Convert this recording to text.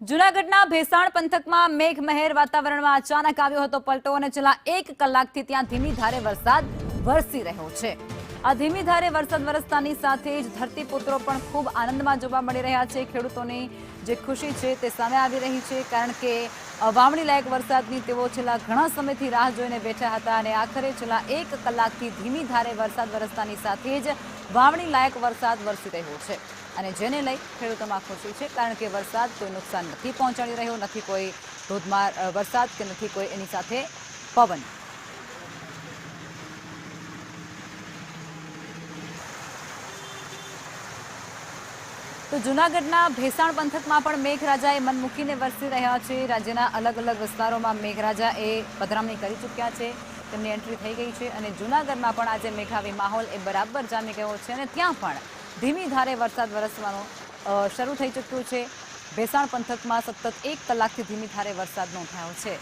જૂનાગઢના ભેસાણ પંથકમાં મેઘમહેર વાતાવરણમાં અચાનક આવ્યો હતો પલટો અને છેલ્લા 1 કલાકથી ત્યાં ધીમી ધારે વરસાદ વરસી રહ્યો છે। આ ધીમી ધારે વરસાદ વરસતાની સાથે જ ધરતીપુત્રો પણ ખૂબ આનંદમાં જોવા મળી રહ્યા છે। ખેડૂતોની જે ખુશી છે તે સામે આવી રહી છે, કારણ કે વાવણી લાયક વરસાદની તેઓ છેલ્લા ઘણા સમયથી રાહ જોઈને બેઠા હતા અને આખરે છેલ્લા 1 કલાકથી ધીમી ધારે વરસાદ વરસતાની સાથે જ વાવણી લાયક વરસાદ વરસી રહ્યો છે અને જેને લઈ ખેડૂતોમાં ખુશી છે, કારણ કે વરસાદ કોઈ નુકસાન નથી પહોંચાડી રહ્યો, નથી કોઈ ધોધમાર વરસાદ કે નથી કોઈ એની સાથે પવન। તો જૂનાગઢના ભેસાણ પંથકમાં પણ મેઘરાજાએ મન મૂકીને વરસી રહ્યા છે। રાજ્યના અલગ અલગ વિસ્તારોમાં મેઘરાજાએ પધરામણી કરી ચૂક્યા છે, તેમની એન્ટ્રી થઈ ગઈ છે અને જૂનાગઢમાં પણ આજે મેઘાવી માહોલ એ બરાબર જામી ગયો છે અને ત્યાં પણ ધીમી ધારે વરસાદ વરસવાનું શરૂ થઈ ચૂક્યું છે। ભેસાણ પંથકમાં સતત 1 કલાકથી ધીમી ધારે વરસાદ નોંધાયો છે।